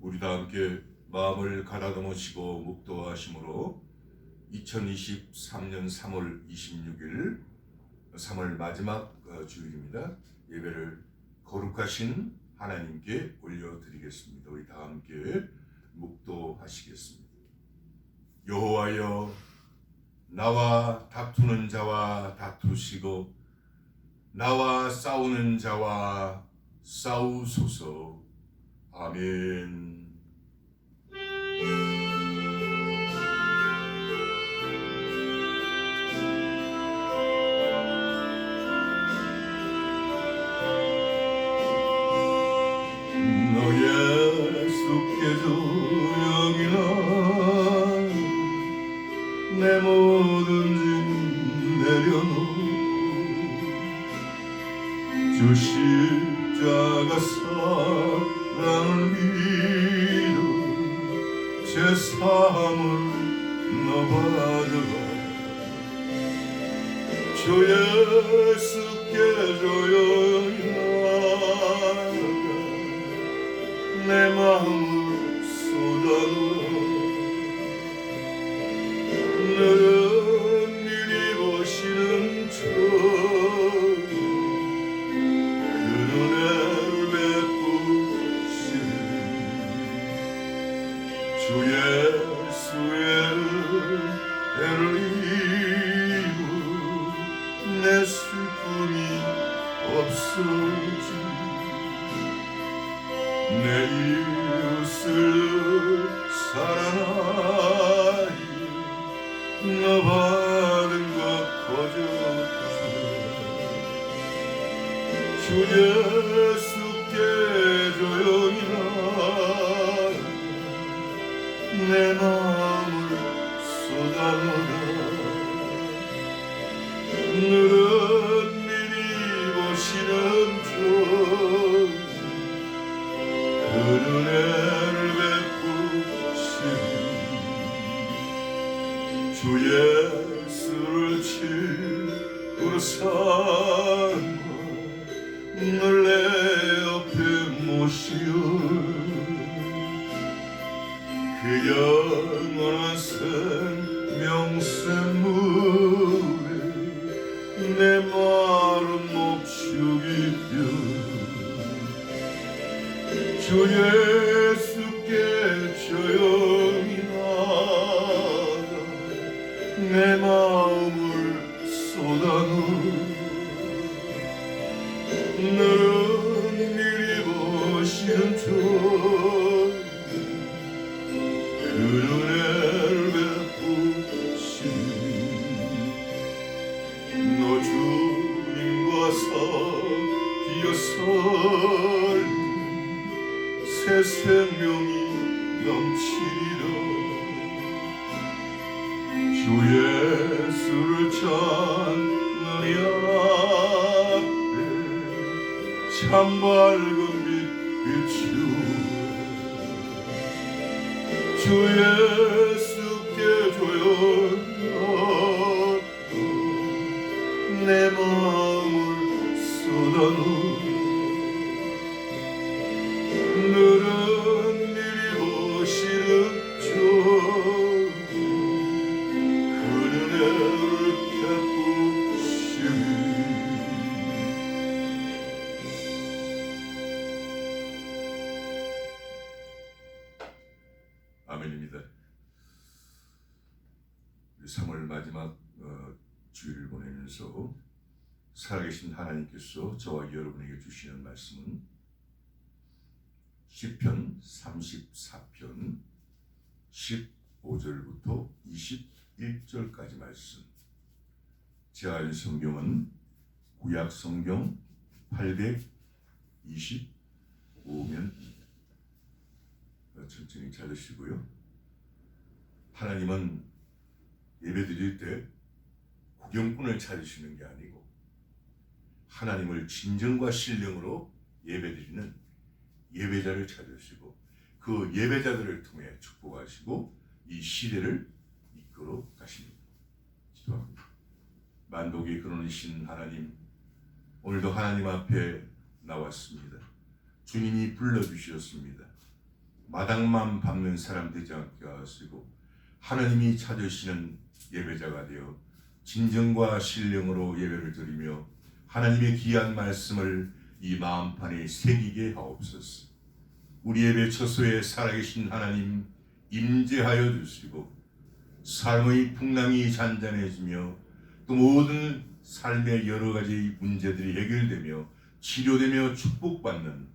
우리 다 함께 마음을 가다듬으시고 묵도하심으로 2023년 3월 26일 3월 마지막 주일입니다. 예배를 거룩하신 하나님께 올려드리겠습니다. 우리 다 함께 묵도하시겠습니다. 여호와여, 나와 다투는 자와 다투시고 나와 싸우는 자와 싸우소서. 아멘. 너 예수께 조용히나 내 모든 짐 내려놓고 주 십자가 사랑을 믿어 제 삶을 너 받아가. 주 예수께 조용히 나아가 내 마음을 쏟아놓아. 너는 미리 보시는 주 그 은혜를 베푸시니 주 예수의 은혜를 입어 내 슬픔이 없어지. 내 이웃을 사랑하여 너 받은 것 거저주. 주 예수께 조용히 나아가 내 마음을 쏟아놓아. 너는 미리 보시는 주 그 은혜를 베푸시니 주 예수를 친구로 삼아 널 내 옆에 모시어 그 영원한 생명샘 물에 내 마른 목 죽이며 주 예수께 조용히 나아가 내 마음을 쏟아놓아. 너는 미리 보시는 주 그 은혜를 베푸시니 너 주님과 사귀어 새 생명이 넘치리라. 주 예수를 찾는 앞에 참 밝은 빛 비추어 주 예수께 조용하고 내 마음을 쏟아놓아. 너는 미리 보시는 주 그 은혜를 베푸시니 아멘입니다. 3월 마지막 주일을 보내면서 살아계신 하나님께서 저와 여러분에게 주시는 말씀은 시편 34편 15절부터 21절까지 말씀. 제가 성경은 구약 성경 825면입니다. 천천히 찾으시고요. 하나님은 예배드릴 때 구경꾼을 찾으시는 게 아니고 하나님을 진정과 신령으로 예배드리는 예배자를 찾으시고 그 예배자들을 통해 축복하시고 이 시대를 이끌어 가십니다. 기도합니다. 만복의 근원이신 하나님, 오늘도 하나님 앞에 나왔습니다. 주님이 불러주셨습니다. 마당만 밟는 사람 되지 않게 하시고 하나님이 찾으시는 예배자가 되어 진정과 신령으로 예배를 드리며 하나님의 귀한 말씀을 이 마음판에 새기게 하옵소서. 우리 예배 처소에 살아계신 하나님 임재하여 주시고 삶의 풍랑이 잔잔해지며 또 모든 삶의 여러 가지 문제들이 해결되며 치료되며 축복받는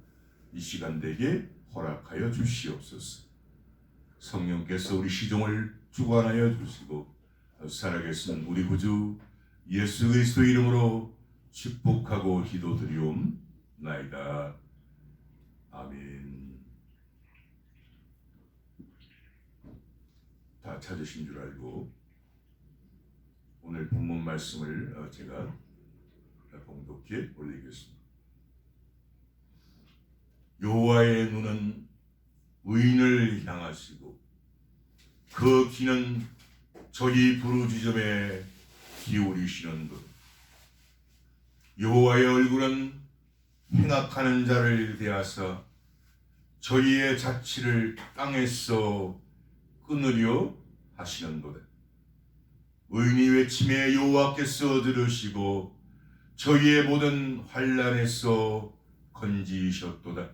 이 시간 되게 허락하여 주시옵소서. 성령께서 우리 시종을 주관하여 주시고 살아계신 우리 구주 예수 그리스도의 이름으로 축복하고 기도드리옵나이다. 아멘. 다 찾으신 줄 알고 오늘 본문 말씀을 제가 봉독해 올리겠습니다. 여호와의 눈은 의인을 향하시고 그 귀는 저희 부르짖음에 기울이시는도다. 여호와의 얼굴은 행악하는 자를 대하사 저희의 자취를 땅에서 끊으려 하시는도다. 의인이 외침에 여호와께서 들으시고 저희의 모든 환난에서 건지셨도다.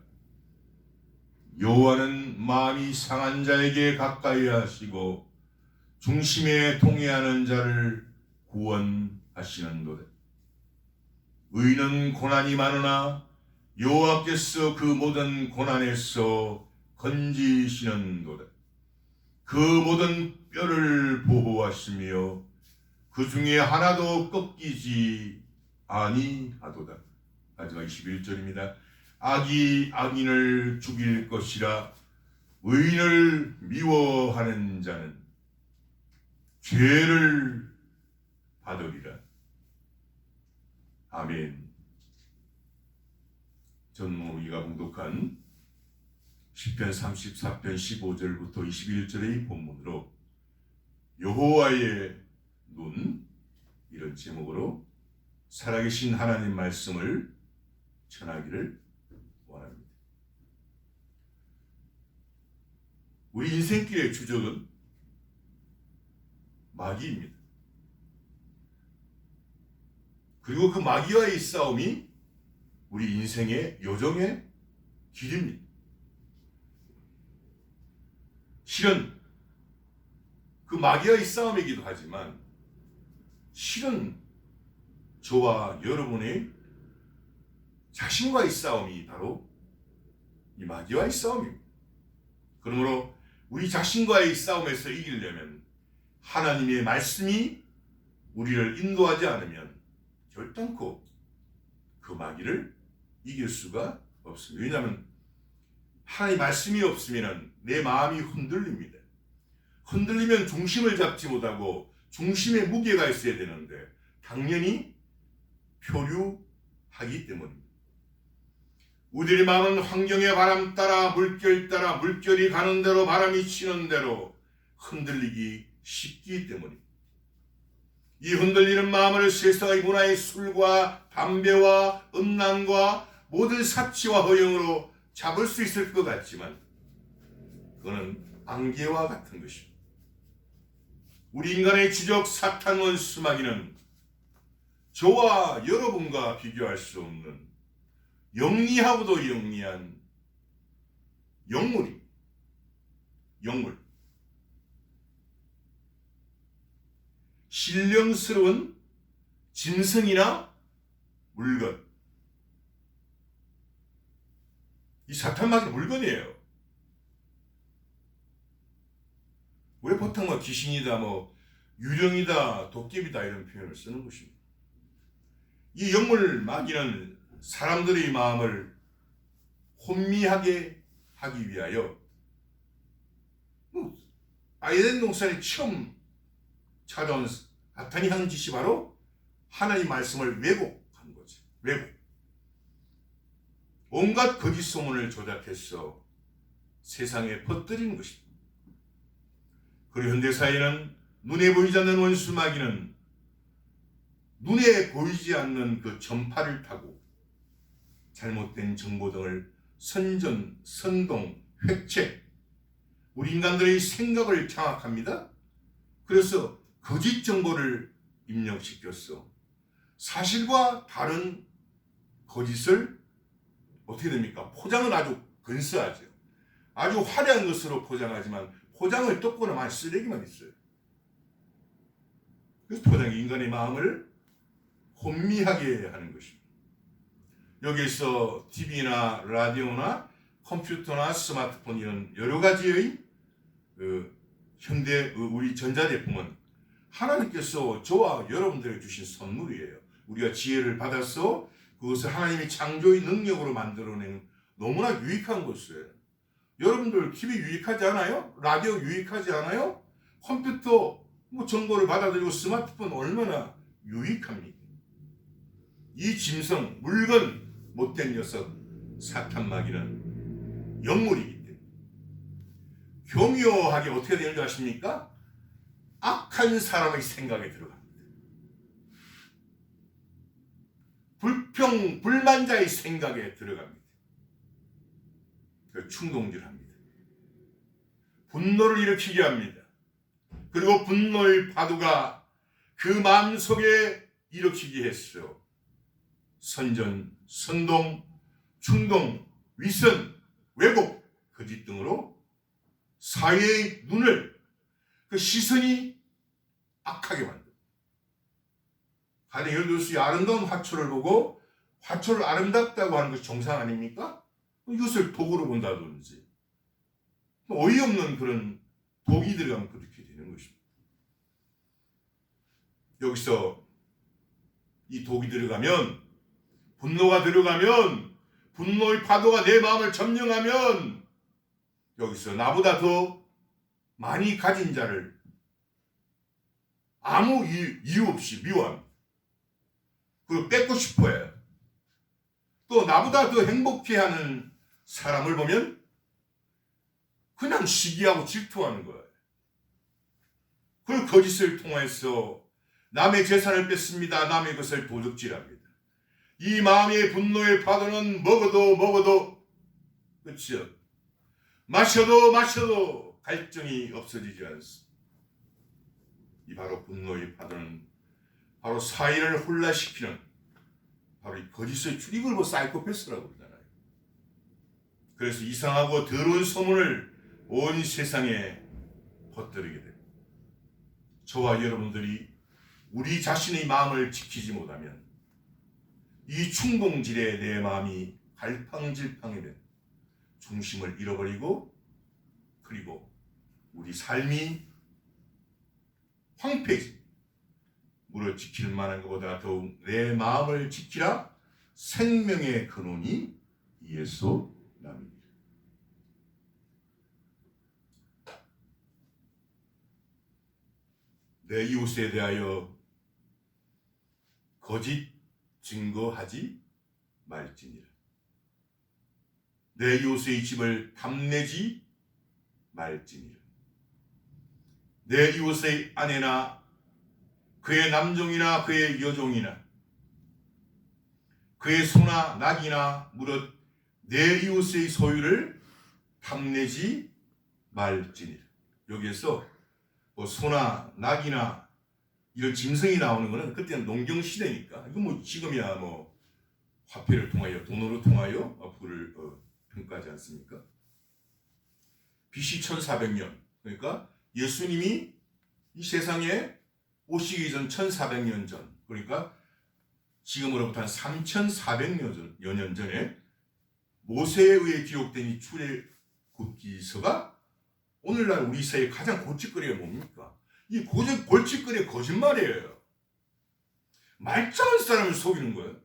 여호와는 마음이 상한 자에게 가까이 하시고 중심에 통회하는 자를 구원하시는도다. 의인은 고난이 많으나 여호와께서 그 모든 고난에서 건지시는도다. 그 모든 뼈를 보호하시며 그 중에 하나도 꺾이지 아니하도다. 마지막 21절입니다. 악이 악인을 죽일 것이라 의인을 미워하는 자는 죄를 받으리라. 아멘. 전무이가 봉독한 시편 34편 15절부터 21절의 본문으로 여호와의 눈, 이런 제목으로 살아계신 하나님 말씀을 전하기를 원합니다. 우리 인생길의 주적은 마귀입니다. 그리고 그 마귀와의 싸움이 우리 인생의 요정의 길입니다. 실은 그 마귀와의 싸움이기도 하지만 실은 저와 여러분의 자신과의 싸움이 바로 이 마귀와의 싸움입니다. 그러므로 우리 자신과의 싸움에서 이기려면 하나님의 말씀이 우리를 인도하지 않으면 결단코 그 마귀를 이길 수가 없습니다. 왜냐하면 하나님의 말씀이 없으면 내 마음이 흔들립니다. 흔들리면 중심을 잡지 못하고 중심에 무게가 있어야 되는데 당연히 표류하기 때문입니다. 우리의 마음은 환경의 바람 따라 물결 따라 물결이 가는 대로 바람이 치는 대로 흔들리기 쉽기 때문입니다. 이 흔들리는 마음을 세상의 문화의 술과 담배와 음란과 모든 사치와 허영으로 잡을 수 있을 것 같지만 그거는 안개와 같은 것입니다. 우리 인간의 주적 사탄 원수 마귀는 저와 여러분과 비교할 수 없는 영리하고도 영리한 영물. 신령스러운 짐승이나 물건. 이 사탄 마귀는 물건이에요. 왜 보통 뭐 귀신이다, 유령이다, 도깨비다 이런 표현을 쓰는 것입니다. 이 영물 마귀는 사람들의 마음을 혼미하게 하기 위하여 에덴 동산에 처음 찾아온 사탄이 하는 짓이 바로 하나님 말씀을 왜곡한 거죠. 왜곡. 온갖 거짓 소문을 조작해서 세상에 퍼뜨리는 것입니다. 그리고 현대사회는 눈에 보이지 않는 원수 마귀는 눈에 보이지 않는 그 전파를 타고 잘못된 정보 등을 선전, 선동, 획책, 우리 인간들의 생각을 장악합니다. 그래서 거짓 정보를 입력시켰어. 사실과 다른 거짓을 어떻게 됩니까? 포장은 아주 근사하죠. 아주 화려한 것으로 포장하지만 포장을 뜯고는 많이 쓰레기만 있어요. 그래서 포장이 인간의 마음을 혼미하게 하는 것입니다. 여기서 TV나 라디오나 컴퓨터나 스마트폰 이런 여러 가지의 현대 우리 전자제품은 하나님께서 저와 여러분들에게 주신 선물이에요. 우리가 지혜를 받아서 그것을 하나님의 창조의 능력으로 만들어내는 너무나 유익한 것이에요. 여러분들 TV 유익하지 않아요? 라디오 유익하지 않아요? 컴퓨터 정보를 받아들이고 스마트폰 얼마나 유익합니까? 이 짐승, 물건, 못된 녀석, 사탄마귀는 영물이기 때문에 교묘하게 어떻게 되는 줄 아십니까? 악한 사람의 생각에 들어갑니다. 불만자의 생각에 들어갑니다. 충동질합니다. 분노를 일으키게 합니다. 그리고 분노의 파도가 그 마음속에 일으키게 했어요. 선전, 선동, 충동, 위선, 왜곡, 거짓 등으로 사회의 눈을 그 시선이 악하게 만듭니다. 예를 들어서 이 아름다운 화초를 보고 화초를 아름답다고 하는 것이 정상 아닙니까? 이것을 독으로 본다든지 어이없는 그런 독이 들어가면 그렇게 되는 것입니다. 여기서 이 독이 들어가면 분노가 들어가면 분노의 파도가 내 마음을 점령하면 여기서 나보다 더 많이 가진 자를 아무 이유 없이 미워합니다. 그리고 뺏고 싶어해요. 또 나보다 더 행복해하는 사람을 보면 그냥 시기하고 질투하는 거예요. 그리고 거짓을 통해서 남의 재산을 뺏습니다. 남의 것을 도둑질합니다. 이 마음의 분노의 파도는 먹어도 그렇죠. 마셔도 갈증이 없어지지 않습니다. 이 바로 분노의 파도는 바로 사회를 혼란시키는 바로 이 거짓의 출입을 사이코패스라고 그러잖아요. 그래서 이상하고 더러운 소문을 온 세상에 퍼뜨리게 됩니다. 저와 여러분들이 우리 자신의 마음을 지키지 못하면 이 충동질에 내 마음이 갈팡질팡이 된 중심을 잃어버리고 그리고 우리 삶이 황폐해집니다. 무릇 지킬 만한 것보다 더욱 내 마음을 지키라. 생명의 근원이 예수 남이니라. 내 이웃에 대하여 거짓 증거하지 말지니라. 내 이웃의 집을 탐내지 말지니라. 내 이웃의 아내나 그의 남종이나 그의 여종이나 그의 소나 낙이나 무릇 내 이웃의 소유를 탐내지 말지니라. 여기에서 소나 낙이나 이런 짐승이 나오는 것은 그때는 농경 시대니까 이거 지금이야 화폐를 통하여 돈으로 통하여 부를 평가하지 않습니까? BC 1400년 그러니까 예수님이 이 세상에 오시기 전 1400년 전 그러니까 지금으로부터 한 3400여 년 전에 모세에 의해 기록된 이 출애굽기서가 오늘날 우리 사회의 가장 골칫거리가 뭡니까? 이 골칫거리가 거짓말이에요. 말짱한 사람을 속이는 거예요.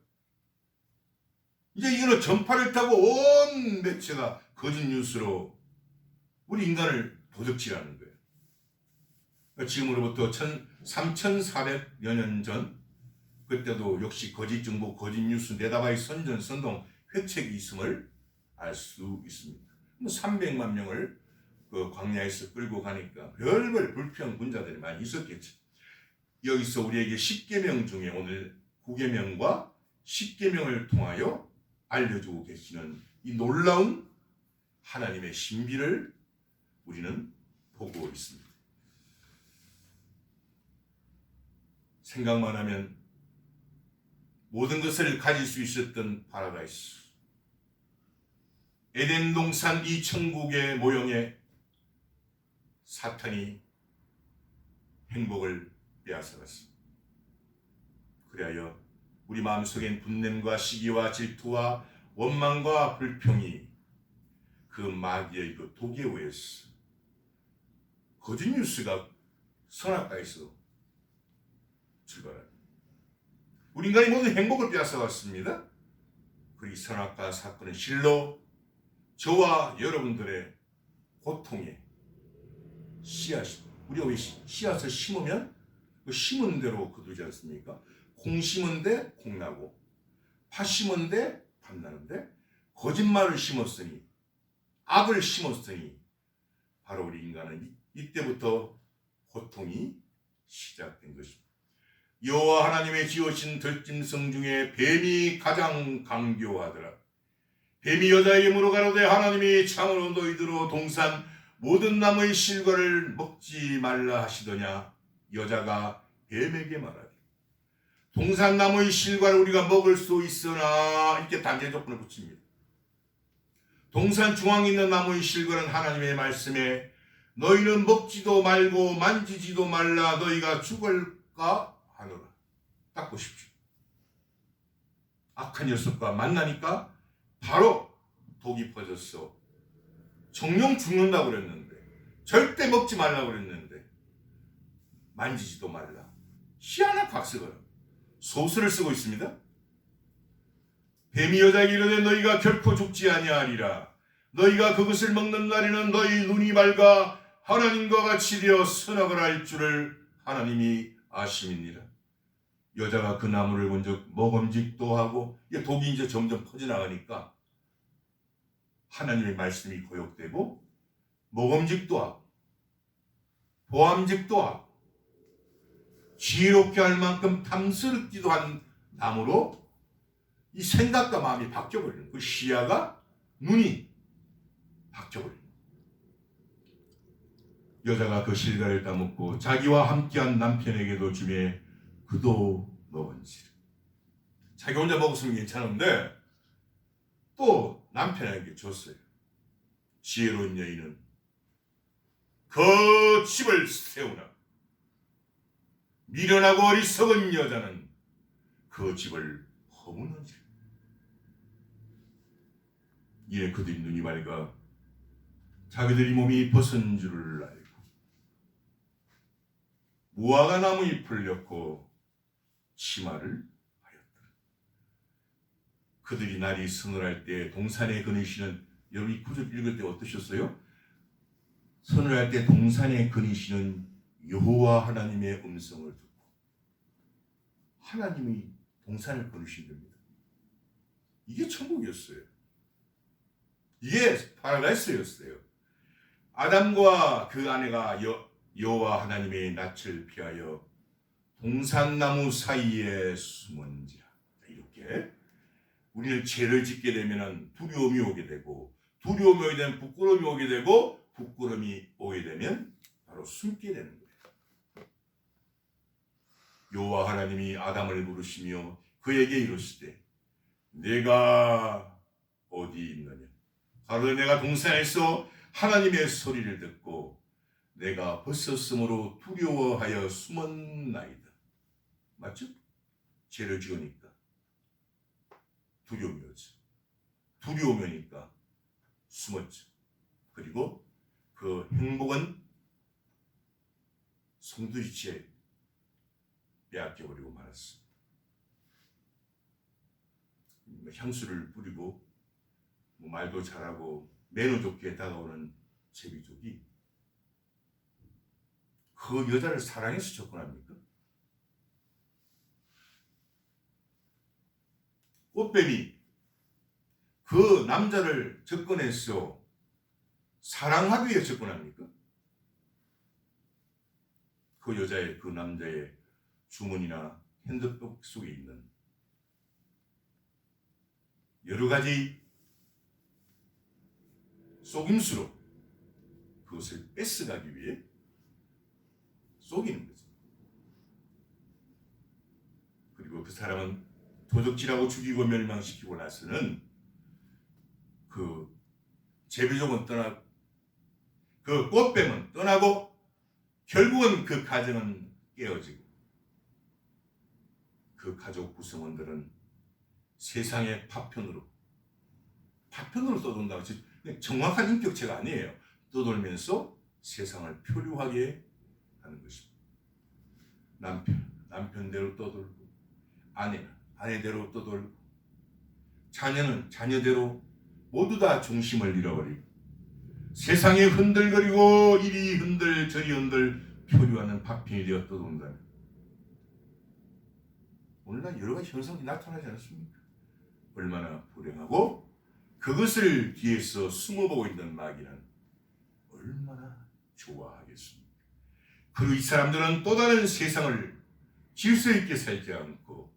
이제 이거는 전파를 타고 온 매체가 거짓 뉴스로 우리 인간을 도둑질하는 거예요. 지금으로부터 3400여 년 전 그때도 역시 거짓 정보, 거짓 뉴스, 네다바의 선전, 선동, 회책이 있음을 알 수 있습니다. 300만 명을 그 광야에서 끌고 가니까 별별 불평 분자들이 많이 있었겠죠. 여기서 우리에게 10계명 중에 오늘 9계명과 10계명을 통하여 알려주고 계시는 이 놀라운 하나님의 신비를 우리는 보고 있습니다. 생각만 하면 모든 것을 가질 수 있었던 파라다이스, 에덴 동산 이 천국의 모형에 사탄이 행복을 빼앗아갔습니다. 그리하여 우리 마음속엔 분냄과 시기와 질투와 원망과 불평이 그 마귀의 그 독에 의해서 거짓 뉴스가 선악과에서 출발합니다. 우리 인간이 모든 행복을 빼앗아갔습니다. 그 이 선악과 사건은 실로 저와 여러분들의 고통의 씨앗이, 우리가 왜 씨앗을 심으면 그 심은 대로 거두지 않습니까? 콩 심은 데 콩 나고 팥 심은 데 팥 나는데, 거짓말을 심었으니, 악을 심었으니 바로 우리 인간은 이때부터 고통이 시작된 것입니다. 여호와 하나님의 지으신 들짐승 중에 뱀이 가장 강교하더라. 뱀이 여자에게 물어가로되 하나님이 참으로 너희들로 동산 모든 나무의 실과를 먹지 말라 하시더냐. 여자가 뱀에게 말하되 동산 나무의 실과를 우리가 먹을 수 있으나, 이렇게 단계 조건을 붙입니다. 동산 중앙에 있는 나무의 실과는 하나님의 말씀에 너희는 먹지도 말고 만지지도 말라 너희가 죽을까 하노라. 딱 보십시오. 악한 녀석과 만나니까 바로 독이 퍼졌어. 정령 죽는다고 그랬는데, 절대 먹지 말라고 그랬는데 만지지도 말라. 희한한 각서가 소설을 쓰고 있습니다. 뱀이 여자에게 이르되 너희가 결코 죽지 아니하리라. 너희가 그것을 먹는 날에는 너희 눈이 밝아 하나님과 같이 되어 선악을 알 줄을 하나님이 아심이니라. 여자가 그 나무를 먼저 먹음직도 하고, 이게 독이 이제 점점 퍼져나가니까 하나님의 말씀이 거역되고 먹음직도 하고 보암직도 하고 지혜롭게 할 만큼 탐스럽기도 한 나무로 이 생각과 마음이 바뀌어버리는, 그 시야가, 눈이 바뀌어버리는. 여자가 그 실과를 따먹고 자기와 함께한 남편에게도 주매 그도 먹은지라. 자기 혼자 먹었으면 괜찮은데 또 남편에게 줬어요. 지혜로운 여인은 그 집을 세우나 미련하고 어리석은 여자는 그 집을 허무는지라. 이에 그들이 눈이 밝아 자기들이 몸이 벗은 줄을 알고 무화과 나무 잎을 엮고 치마를 하였더라. 그들이 날이 서늘할 때 동산에 거니시는, 여러분 이 구절 읽을 때 어떠셨어요? 서늘할 때 동산에 거니시는 여호와 하나님의 음성을 듣고, 하나님이 동산을 거니신답니다. 이게 천국이었어요. 이게 파라다이스였어요. 아담과 그 아내가 여호와 하나님의 낯을 피하여 동산나무 사이에 숨은지라. 이렇게 우리는 죄를 짓게 되면 두려움이 오게 되고, 두려움이 오게 되면 부끄러움이 오게 되고, 부끄러움이 오게 되면 바로 숨게 되는 거예요. 여호와 하나님이 아담을 부르시며 그에게 이르시되 내가 어디 있느냐. 가로되 내가 동산에서 하나님의 소리를 듣고 내가 벗었으므로 두려워하여 숨었나이다. 맞죠? 죄를 지으니까 두려움이 오죠. 두려움이 오니까 숨었죠. 그리고 그 행복은 송두리째 빼앗겨버리고 말았습니다. 향수를 뿌리고 말도 잘하고 매너 좋게 다가오는 제비족이 그 여자를 사랑해서 접근합니까? 꽃뱀이 그 남자를 접근해서 사랑하기 위해 접근합니까? 그 여자의, 그 남자의 주머니나 핸드백 속에 있는 여러 가지 속임수로 그것을 뺏어가기 위해 속이는 거죠. 그리고 그 사람은 도적질하고 죽이고 멸망시키고 나서는 그 제비족은 떠나고 그 꽃뱀은 떠나고 결국은 그 가정은 깨어지고 그 가족 구성원들은 세상의 파편으로 떠돈다고 정확한 인격체가 아니에요. 떠돌면서 세상을 표류하게 하는 것입니다. 남편대로 떠돌고 아내는 아내대로 떠돌고 자녀는 자녀대로 모두 다 중심을 잃어버리고 세상에 흔들거리고 이리 흔들 저리 흔들 표류하는 파편이 되어 떠돈다면 오늘날 여러 가지 현상이 나타나지 않습니까? 얼마나 불행하고 그것을 뒤에서 숨어보고 있는 마귀는 얼마나 좋아하겠습니까? 그리고 이 사람들은 또 다른 세상을 질서 있게 살지 않고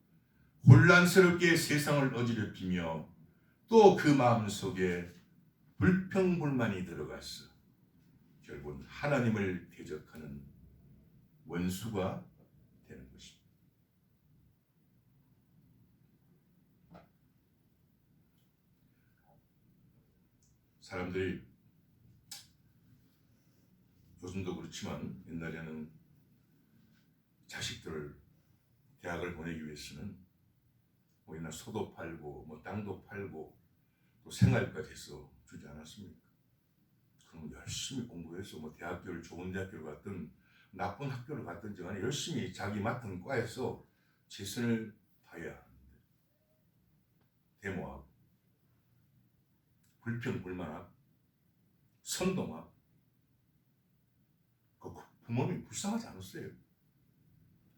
혼란스럽게 세상을 어지럽히며 또 그 마음속에 불평불만이 들어갔어 결국은 하나님을 대적하는 원수가 되는 것입니다. 사람들이 요즘도 그렇지만 옛날에는 자식들을 대학을 보내기 위해서는 뭐 옛날 소도 팔고 뭐 땅도 팔고 또 생활까지 해서 주지 않았습니까? 그럼 열심히 공부해서 뭐 대학교를 좋은 대학교를 갔든 나쁜 학교를 갔든지 간에 열심히 자기 맡은 과에서 최선을 다해야 하는데 데모하고 불평불만하고 선동하고 그 부모님이 불쌍하지 않았어요.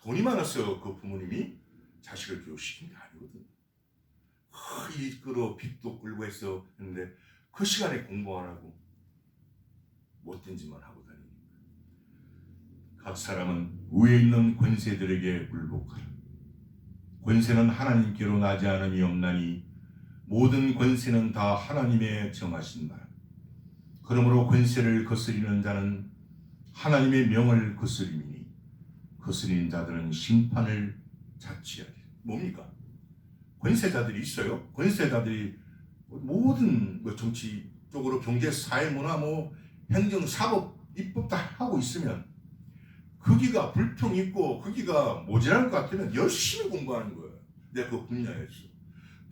돈이 많았어요. 그 부모님이 자식을 교육시킨 게 아니거든요. 끌어 빚도 끌고 해서 했는데 그 시간에 공부 안 하고 못된 짓만 하고 다니니까 각 사람은 위에 있는 권세들에게 굴복하라. 권세는 하나님께로 나지 않음이 없나니 모든 권세는 다 하나님의 정하신 바. 그러므로 권세를 거스리는 자는 하나님의 명을 거스림이니 거스리는 자들은 심판을 자취하리. 뭡니까? 권세자들이 있어요. 권세자들이 모든 정치 쪽으로 경제, 사회, 문화, 행정, 사법, 입법 다 하고 있으면 거기가 불평 있고 거기가 모자랄 것 같으면 열심히 공부하는 거예요. 내가 그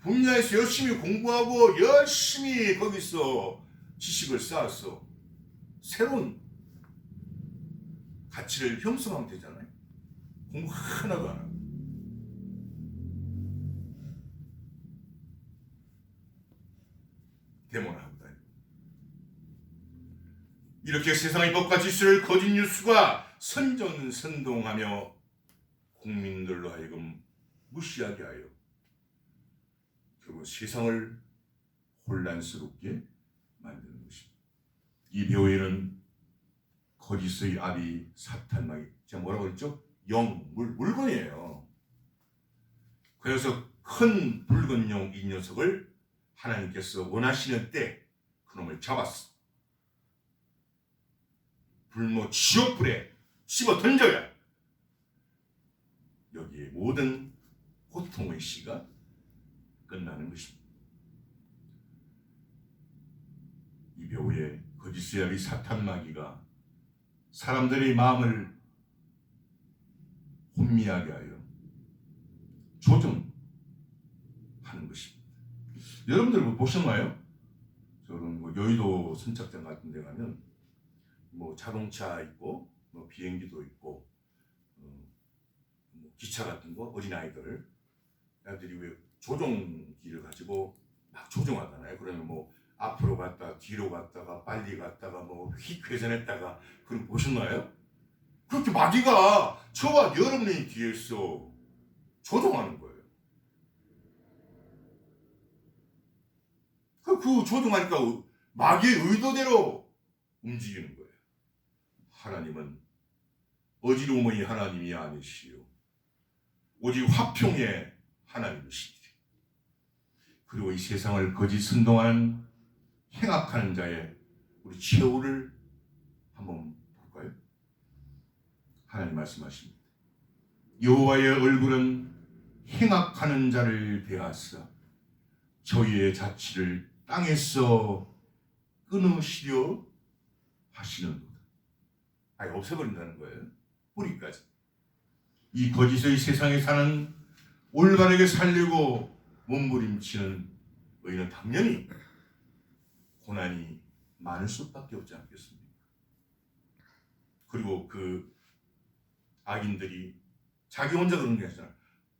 분야에서 열심히 공부하고 열심히 거기서 지식을 쌓아서 새로운 가치를 형성하면 되잖아요. 공부 하나도 안 하고. 데모를 하고 다니고. 이렇게 세상의 법과 질서를 거짓 뉴스가 선전선동하며 국민들로 하여금 무시하게 하여 결국 세상을 혼란스럽게 만드는 것입니다. 이 배후에는 거짓의 아비 사탄마귀, 제가 뭐라고 했죠? 물건이에요. 그래서 큰 붉은 용 이 녀석을 하나님께서 원하시는 때 그놈을 잡았어. 불모 지옥불에 씹어 던져야 여기에 모든 고통의 시가 끝나는 것입니다. 이 배후에 거짓의 아비 사탄마귀가 사람들의 마음을 혼미하게 하여 조종하는 것입니다. 여러분들 보셨나요? 저는 여의도 선착장 같은 데 가면 자동차 있고 비행기도 있고 기차 같은 거 어린아이들 애들이 왜 조종기를 가지고 막 조종하잖아요. 그러면 앞으로 갔다 뒤로 갔다가 빨리 갔다가 휙 회전했다가 그럼 보셨나요? 그렇게 마귀가 저와 여러분의 뒤에서 조종하는 거예요. 그 조종하니까 마귀의 의도대로 움직이는 거예요. 하나님은 어지러움의 하나님이 아니시요 오직 화평의 하나님이시니 그리고 이 세상을 거짓 선동하는 행악하는 자의 우리 최후를 하나님 말씀하십니다. 여호와의 얼굴은 행악하는 자를 대하사 저희의 자취를 땅에서 끊으시려 하시는도다. 아예 없애버린다는 거예요. 뿌리까지. 이 거짓의 세상에 사는 올바르게 살려고 몸부림치는 의인은 당연히 고난이 많을 수밖에 없지 않겠습니까? 그리고 그 악인들이 자기 혼자 그런 게 아니잖아.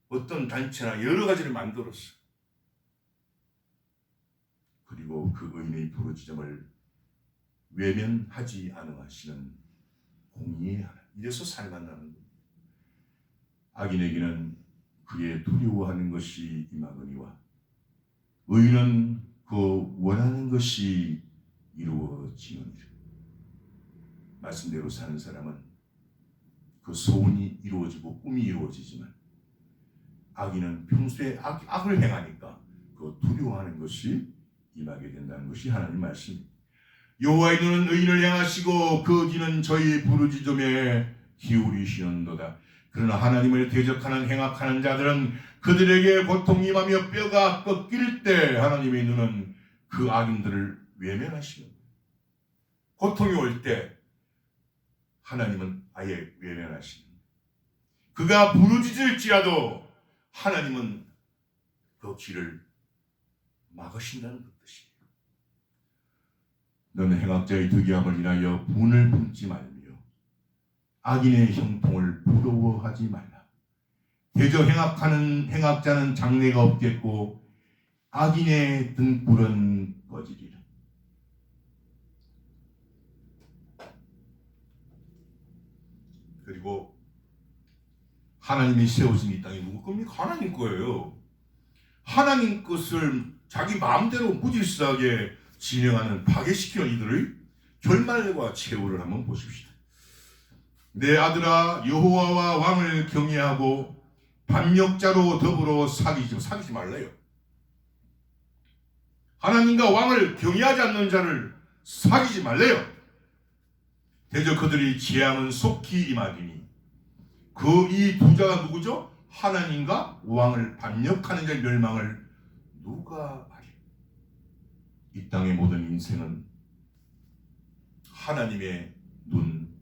어떤 단체나 여러 가지를 만들었어. 그리고 그 의인의 부르짖음을 외면하지 않으시는 공의의 하나님. 이래서 살만나는 겁니다. 악인에게는 그의 두려워하는 것이 임하거니와 의인은 그 원하는 것이 이루어지느니라. 말씀대로 사는 사람은 그 소원이 이루어지고 꿈이 이루어지지만 악인은 평소에 악을 행하니까 그 두려워하는 것이 임하게 된다는 것이 하나님 말씀입니다. 여호와의 눈은 의인을 향하시고 그 귀는 저희 부르짖음에 기울이시는도다. 그러나 하나님을 대적하는 행악하는 자들은 그들에게 고통이 임하며 뼈가 꺾일 때 하나님의 눈은 그 악인들을 외면하시는 거예요. 고통이 올 때 하나님은 아예 외면하시는 거예요. 그가 부르짖을지라도 하나님은 그 길을 막으신다는 뜻이에요. 너는 행악자의 득이함을 인하여 분을 품지 말며 악인의 형통을 부러워하지 말라. 대저 행악하는 행악자는 장래가 없겠고 악인의 등불은 꺼지리라. 그리고 하나님이 세우신 이 땅이 누구 겁니까? 하나님 거예요. 하나님 것을 자기 마음대로 무질서하게 진행하는 파괴시키는 이들의 결말과 최후를 한번 보십시다. 내 아들아 여호와와 왕을 경외하고 반역자로 더불어 사귀지 말래요. 하나님과 왕을 경외하지 않는 자를 사귀지 말래요. 대저 그들이 재앙은 속히 임하리니 그 이 두 자가 누구죠? 하나님과 왕을 반역하는 자의 멸망을 누가 아리? 이 땅의 모든 인생은 하나님의 눈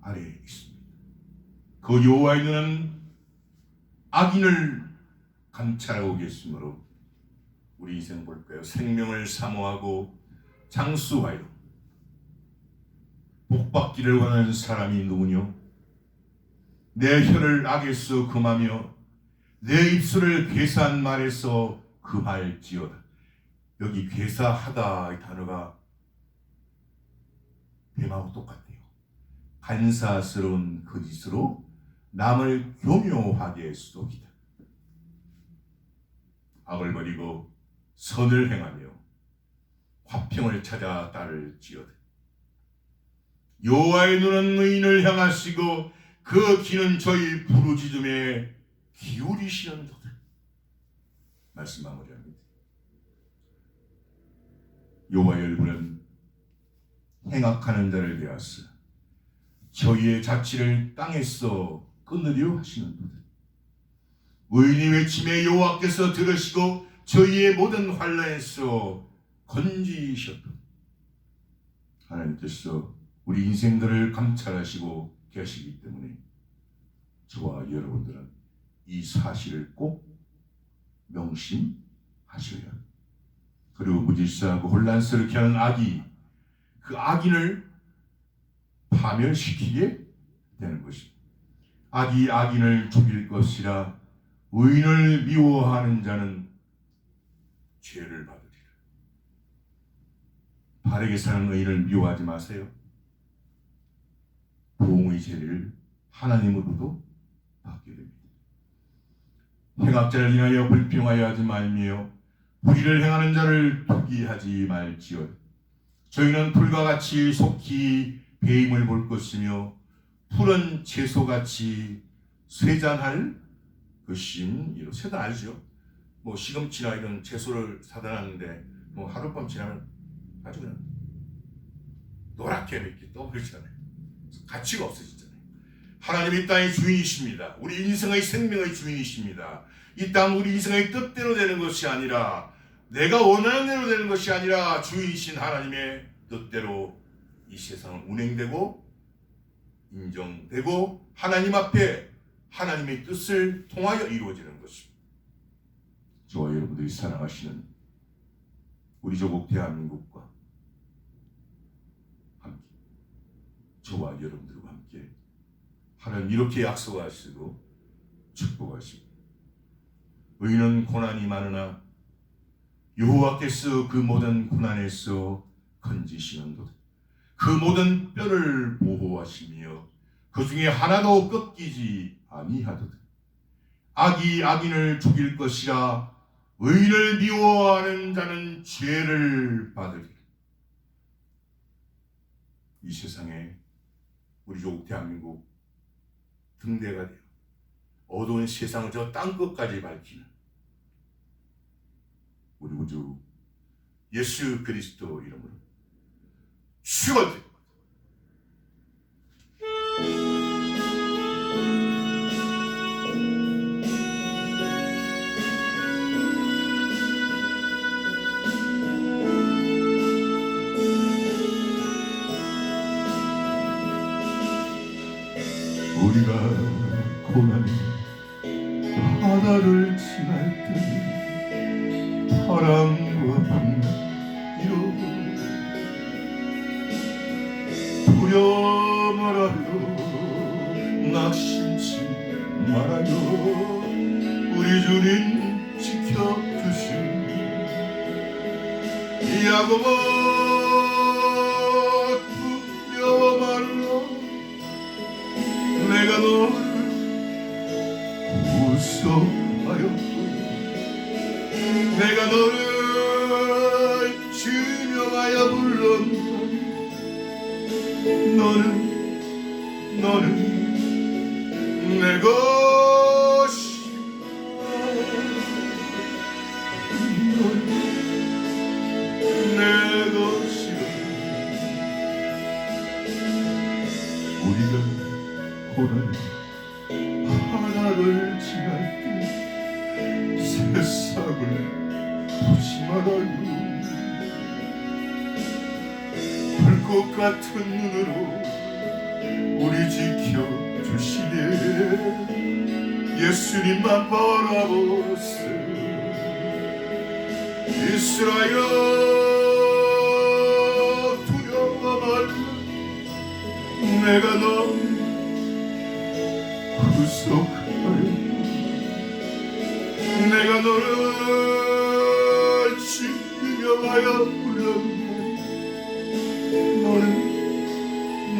아래에 있습니다. 그 여호와의 눈은 악인을 감찰하고 계시므로 우리 인생 볼까요? 생명을 사모하고 장수하여 복받기를 원하는 사람이 누구뇨? 내 혀를 악에서 금하며 내 입술을 괴사한 말에서 금할지어다. 여기 괴사하다 이 단어가 뱀하고 똑같아요. 간사스러운 거짓으로 남을 교묘하게 속이다. 악을 버리고 선을 행하며 화평을 찾아 따를지어다. 여호와의 눈은 의인을 향하시고 그 귀는 저희 부르짖음에 기울이시는도다. 말씀 마무리합니다. 여호와의 얼굴은 행악하는 자를 대하사 저희의 자취를 땅에서 끊으려 하시는도다. 의인이 외침에 여호와께서 들으시고 저희의 모든 환난에서 건지셨다. 하나님께서 우리 인생들을 감찰하시고 계시기 때문에 저와 여러분들은 이 사실을 꼭 명심하셔야 합니다. 그리고 무질서하고 혼란스럽게 하는 악이 그 악인을 파멸시키게 되는 것입니다. 악이 악인을 죽일 것이라 의인을 미워하는 자는 죄를 받으리라. 바르게 사는 의인을 미워하지 마세요. 보응의 죄를 하나님으로도 받게 됩니다. 행악자를 인하여 불평하여 하지 말며 불의를 행하는 자를 투기하지 말지어다. 저희는 풀과 같이 속히 배임을 볼 것이며 푸른 채소같이 쇠잔할 것임이로. 쇠잔 알죠? 뭐 시금치나 이런 채소를 사다 놨는데 뭐 하룻밤 지나면 아주 그냥 노랗게 이렇게 떠버리잖아요. 가치가 없어지잖아요. 하나님이 이 땅의 주인이십니다. 우리 인생의 생명의 주인이십니다. 이 땅 우리 인생의 뜻대로 되는 것이 아니라, 내가 원하는 대로 되는 것이 아니라 주인이신 하나님의 뜻대로 이 세상은 운행되고 인정되고 하나님 앞에 하나님의 뜻을 통하여 이루어지는 것입니다. 저와 여러분들이 사랑하시는 우리 조국 대한민국과 함께, 저와 여러분들과 함께 하나님 이렇게 약속하시고 축복하십니다. 의인은 고난이 많으나 여호와께서 그 모든 고난에서 건지시는도다. 그 모든 뼈를 보호하시며 그 중에 하나도 꺾이지 아니하도다. 악이 악인을 죽일 것이라. 의인을 미워하는 자는 죄를 받으리라. 이 세상에 우리 조국 대한민국 등대가 되어 어두운 세상을 저 땅끝까지 밝히는 우리 우주 예수 그리스도 이름으로 축원드립니다. 우리가 고난의 바다를 지날 때 바람과 풍랑이로 두려워 말아요. 낙심치 말아요. 우리 주님 지켜주신 야고보 두려워 말라. 내가 너를 구속하였고 내가 너를 증명하여 불렀노니 너는 내 것이라. 너는 내 것이라. 우리가 고난의 바다를 지날 때 세상을 보지 말아요. 불꽃 같은 눈으로 우리 지켜주시네. 예수님만 바라보세. 이스라엘 두려워 말라. 내가 너 구속하였고 내가 너를 증명하여 불렀네.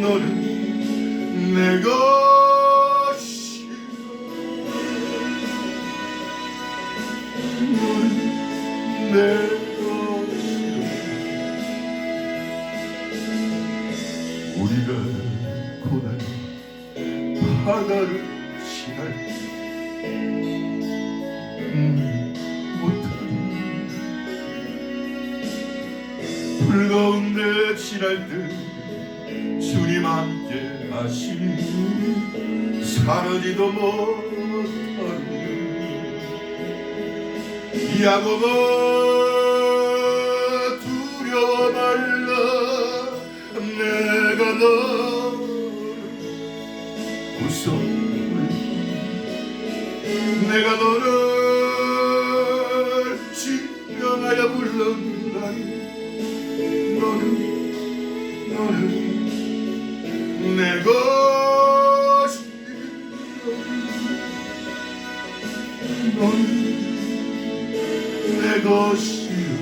너는 내 것이라. 너는 내 것이라. 우리가 고난의 바다를 지날 못하니 불가운데 지날 때 주님 함께 하시니 사르지도 못하니. 야고보 두려워 말라. 내가 너를 구속하였고 내가 너를 증명하여 불렀나니. 너는 내 것이라. 너는 내 것이라.